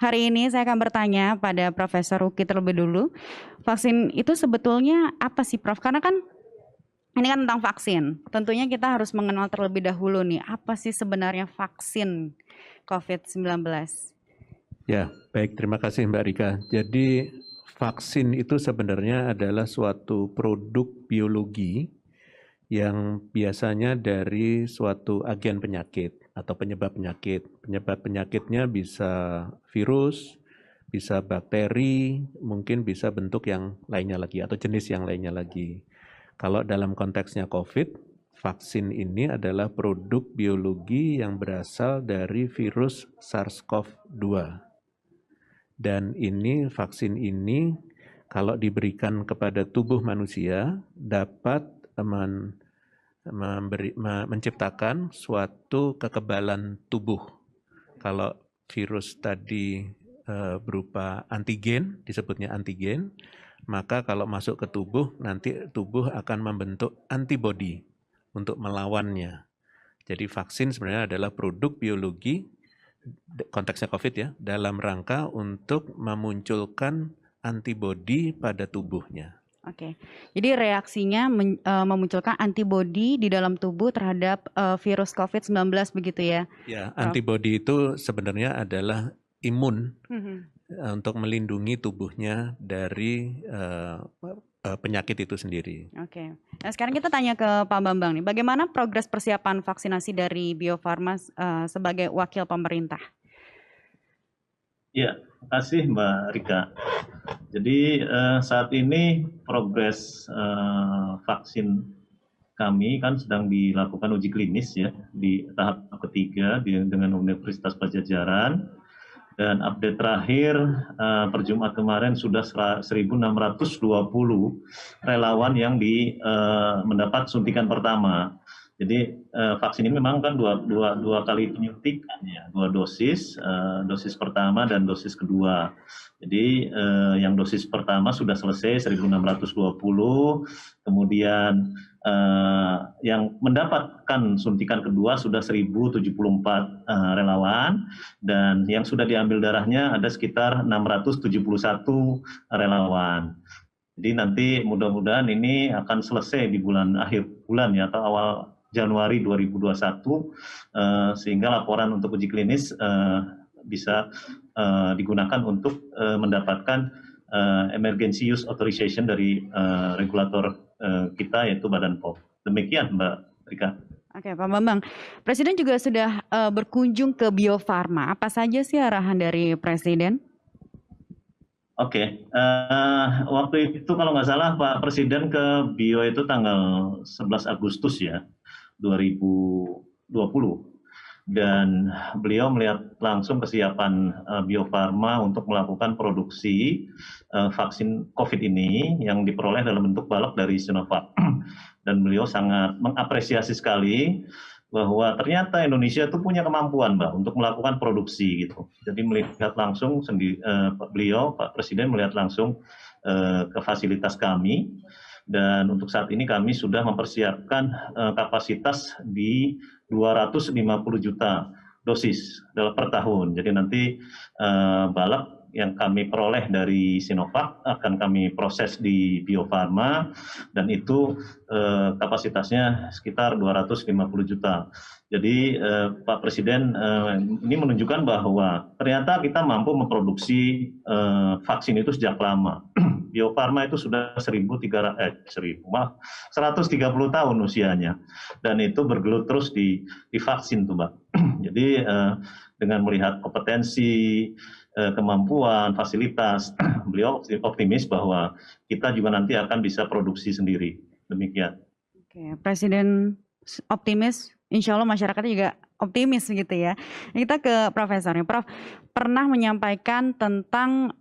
Hari ini saya akan bertanya pada Profesor Uki terlebih dulu. Vaksin itu sebetulnya apa sih, Prof? Karena kan ini kan tentang vaksin. Tentunya kita harus mengenal terlebih dahulu nih, apa sih sebenarnya vaksin COVID-19? Ya, baik. Terima kasih Mbak Rika. Jadi vaksin itu sebenarnya adalah suatu produk biologi yang biasanya dari suatu agen penyakit atau penyebab penyakit. Penyebab penyakitnya bisa virus, bisa bakteri, mungkin bisa bentuk yang lainnya lagi atau jenis yang lainnya lagi. Kalau dalam konteksnya COVID, vaksin ini adalah produk biologi yang berasal dari virus SARS-CoV-2. Dan vaksin ini kalau diberikan kepada tubuh manusia dapat menciptakan suatu kekebalan tubuh. Kalau virus tadi berupa antigen, disebutnya antigen, maka kalau masuk ke tubuh, nanti tubuh akan membentuk antibodi untuk melawannya. Jadi vaksin sebenarnya adalah produk biologi, konteksnya COVID ya, dalam rangka untuk memunculkan antibodi pada tubuhnya. Oke, jadi reaksinya memunculkan antibodi di dalam tubuh terhadap virus COVID-19 begitu ya? Ya, antibodi itu sebenarnya adalah imun untuk melindungi tubuhnya dari penyakit itu sendiri. Oke, nah sekarang kita tanya ke Pak Bambang nih, bagaimana progres persiapan vaksinasi dari Bio Farma sebagai wakil pemerintah? Ya, terima kasih Mbak Rika. Jadi saat ini progres vaksin kami kan sedang dilakukan uji klinis ya di tahap ketiga dengan Universitas Padjadjaran, dan update terakhir per Jumat kemarin sudah 1.620 relawan yang mendapat suntikan pertama. Jadi vaksin ini memang kan dua kali penyuntikan ya, 2 dosis, dosis pertama dan dosis kedua. Jadi yang dosis pertama sudah selesai 1.620, kemudian yang mendapatkan suntikan kedua sudah 1.074 relawan, dan yang sudah diambil darahnya ada sekitar 671 relawan. Jadi nanti mudah-mudahan ini akan selesai di akhir bulan ya, atau awal Januari 2021, sehingga laporan untuk uji klinis bisa digunakan untuk mendapatkan emergency use authorization dari regulator kita, yaitu Badan POM. Demikian Mbak Rika. Oke, Pak Bambang, Presiden juga sudah berkunjung ke Bio Farma. Apa saja sih arahan dari Presiden? Oke, waktu itu kalau nggak salah Pak Presiden ke Bio itu tanggal 11 Agustus ya, 2020. Dan beliau melihat langsung kesiapan Bio Farma untuk melakukan produksi vaksin COVID ini yang diperoleh dalam bentuk balok dari Sinovac. Dan beliau sangat mengapresiasi sekali bahwa ternyata Indonesia itu punya kemampuan Mbak untuk melakukan produksi gitu. Jadi melihat langsung beliau, Pak Presiden melihat langsung ke fasilitas kami, dan untuk saat ini kami sudah mempersiapkan kapasitas di 250 juta dosis per tahun. Jadi nanti balok yang kami peroleh dari Sinovac akan kami proses di Bio Farma, dan itu kapasitasnya sekitar 250 juta. Jadi Pak Presiden ini menunjukkan bahwa ternyata kita mampu memproduksi vaksin itu sejak lama. Bio Farma itu sudah 130 tahun usianya, dan itu bergelut terus di vaksin tuh Mbak. Jadi dengan melihat kompetensi, kemampuan, fasilitas, beliau optimis bahwa kita juga nanti akan bisa produksi sendiri. Demikian. Oke, Presiden optimis, insya Allah masyarakatnya juga optimis gitu ya. Kita ke Profesornya. Prof, pernah menyampaikan tentang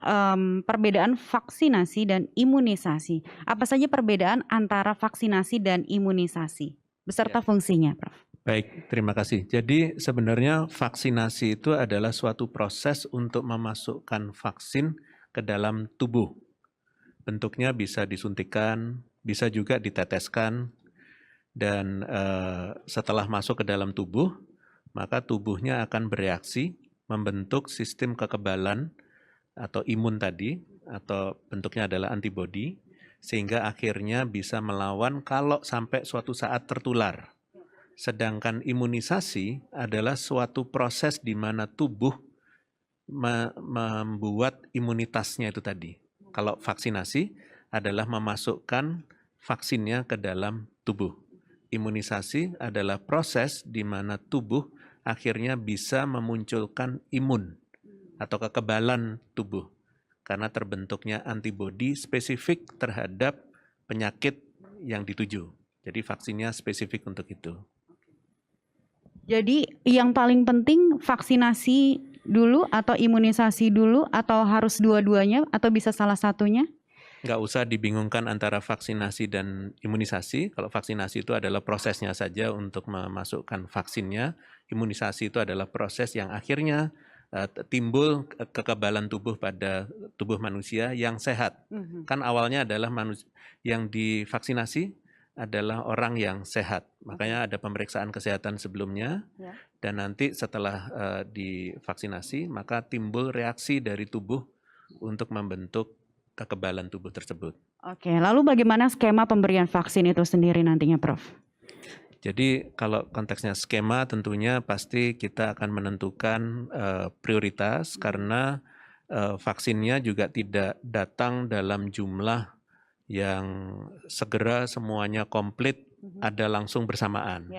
perbedaan vaksinasi dan imunisasi. Apa saja perbedaan antara vaksinasi dan imunisasi, beserta fungsinya, Prof? Baik, terima kasih. Jadi sebenarnya vaksinasi itu adalah suatu proses untuk memasukkan vaksin ke dalam tubuh. Bentuknya bisa disuntikan, bisa juga diteteskan, dan setelah masuk ke dalam tubuh, maka tubuhnya akan bereaksi membentuk sistem kekebalan atau imun tadi, atau bentuknya adalah antibodi, sehingga akhirnya bisa melawan kalau sampai suatu saat tertular. Sedangkan imunisasi adalah suatu proses di mana tubuh membuat imunitasnya itu tadi. Kalau vaksinasi adalah memasukkan vaksinnya ke dalam tubuh. Imunisasi adalah proses di mana tubuh akhirnya bisa memunculkan imun atau kekebalan tubuh karena terbentuknya antibodi spesifik terhadap penyakit yang dituju. Jadi vaksinnya spesifik untuk itu. Jadi yang paling penting vaksinasi dulu atau imunisasi dulu atau harus dua-duanya atau bisa salah satunya? Nggak usah dibingungkan antara vaksinasi dan imunisasi. Kalau vaksinasi itu adalah prosesnya saja untuk memasukkan vaksinnya. Imunisasi itu adalah proses yang akhirnya timbul kekebalan tubuh pada tubuh manusia yang sehat. Kan awalnya adalah yang divaksinasi adalah orang yang sehat. Makanya ada pemeriksaan kesehatan sebelumnya. Dan nanti setelah divaksinasi, maka timbul reaksi dari tubuh untuk membentuk kekebalan tubuh tersebut. Oke, lalu bagaimana skema pemberian vaksin itu sendiri nantinya, Prof? Jadi kalau konteksnya skema tentunya pasti kita akan menentukan prioritas karena vaksinnya juga tidak datang dalam jumlah yang segera semuanya komplit ada langsung bersamaan.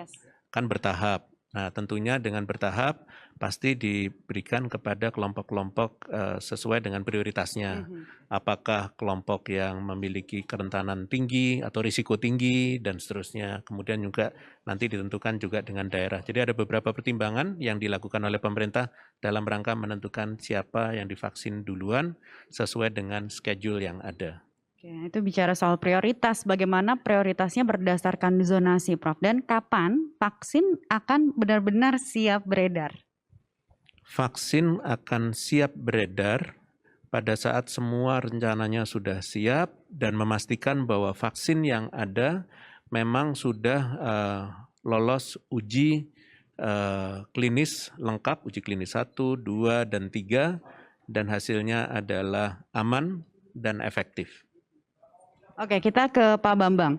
Kan bertahap. Nah, tentunya dengan bertahap pasti diberikan kepada kelompok-kelompok sesuai dengan prioritasnya. Apakah kelompok yang memiliki kerentanan tinggi atau risiko tinggi dan seterusnya. Kemudian juga nanti ditentukan juga dengan daerah. Jadi ada beberapa pertimbangan yang dilakukan oleh pemerintah dalam rangka menentukan siapa yang divaksin duluan sesuai dengan schedule yang ada. Oke, itu bicara soal prioritas. Bagaimana prioritasnya berdasarkan zonasi, Prof. Dan kapan vaksin akan benar-benar siap beredar? Vaksin akan siap beredar pada saat semua rencananya sudah siap dan memastikan bahwa vaksin yang ada memang sudah lolos uji klinis lengkap, uji klinis 1, 2, dan 3, dan hasilnya adalah aman dan efektif. Oke, kita ke Pak Bambang.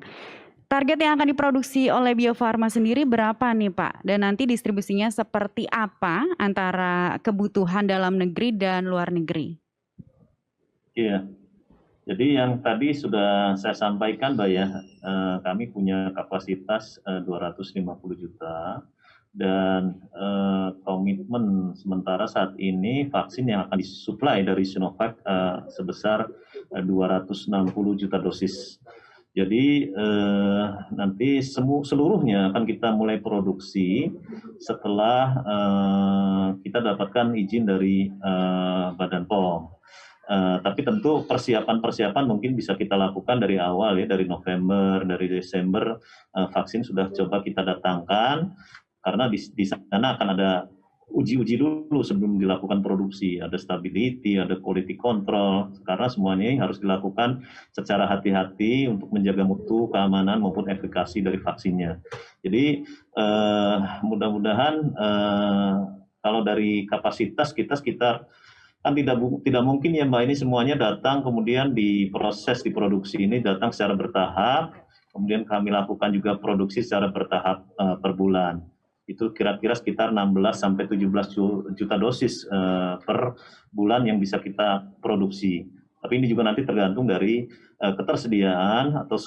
Target yang akan diproduksi oleh Bio Farma sendiri berapa nih Pak? Dan nanti distribusinya seperti apa antara kebutuhan dalam negeri dan luar negeri? Iya, jadi yang tadi sudah saya sampaikan Mbak ya, kami punya kapasitas 250 juta dan komitmen sementara saat ini vaksin yang akan disuplai dari Sinovac sebesar 260 juta dosis. Jadi nanti seluruhnya akan kita mulai produksi setelah kita dapatkan izin dari Badan POM. Tapi tentu persiapan mungkin bisa kita lakukan dari awal ya, dari November, dari Desember vaksin sudah coba kita datangkan karena di sana akan ada uji-uji dulu sebelum dilakukan produksi, ada stability, ada quality control, karena semuanya harus dilakukan secara hati-hati untuk menjaga mutu, keamanan maupun efikasi dari vaksinnya. Jadi mudah-mudahan kalau dari kapasitas kita sekitar kan tidak mungkin ya Mbak ini semuanya datang kemudian diproses diproduksi ini datang secara bertahap, kemudian kami lakukan juga produksi secara bertahap per bulan. Itu kira-kira sekitar 16 sampai 17 juta dosis per bulan yang bisa kita produksi. Tapi ini juga nanti tergantung dari ketersediaan atau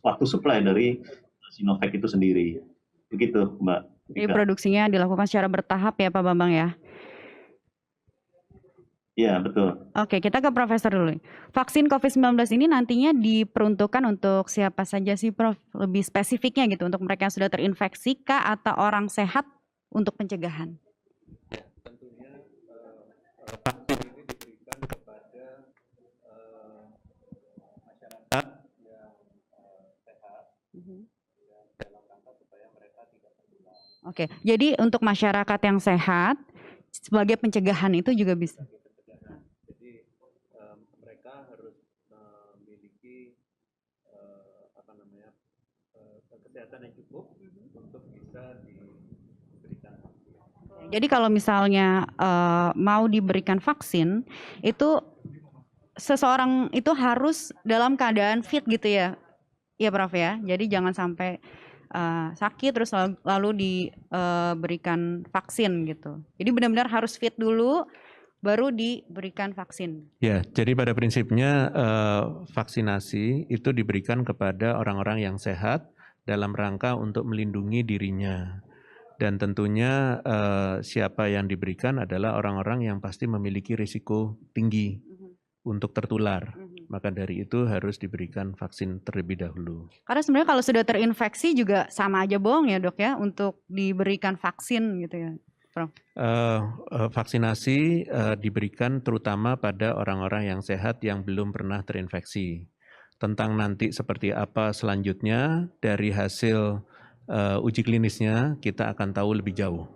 waktu supply dari Sinovac itu sendiri. Begitu Mbak. Jadi produksinya dilakukan secara bertahap ya Pak Bambang ya? Iya, betul. Oke, kita ke Profesor dulu. Vaksin COVID-19 ini nantinya diperuntukkan untuk siapa saja sih, Prof? Lebih spesifiknya gitu, untuk mereka yang sudah terinfeksi kah atau orang sehat untuk pencegahan? Tentunya vaksin ini diberikan kepada masyarakat yang sehat dalam rangka supaya mereka tidak tertular. Oke, jadi untuk masyarakat yang sehat sebagai pencegahan itu juga bisa. Mereka harus memiliki kesehatan yang cukup untuk bisa diberikan vaksin. Jadi kalau misalnya mau diberikan vaksin, itu seseorang itu harus dalam keadaan fit gitu ya, ya Prof ya. Jadi jangan sampai sakit terus lalu diberikan vaksin gitu. Jadi benar-benar harus fit dulu, baru diberikan vaksin. Ya, jadi pada prinsipnya vaksinasi itu diberikan kepada orang-orang yang sehat dalam rangka untuk melindungi dirinya. Dan tentunya siapa yang diberikan adalah orang-orang yang pasti memiliki risiko tinggi untuk tertular. Maka dari itu harus diberikan vaksin terlebih dahulu. Karena sebenarnya kalau sudah terinfeksi juga sama aja bohong ya dok ya untuk diberikan vaksin gitu ya. Vaksinasi diberikan terutama pada orang-orang yang sehat yang belum pernah terinfeksi. Tentang nanti seperti apa selanjutnya dari hasil uji klinisnya kita akan tahu lebih jauh.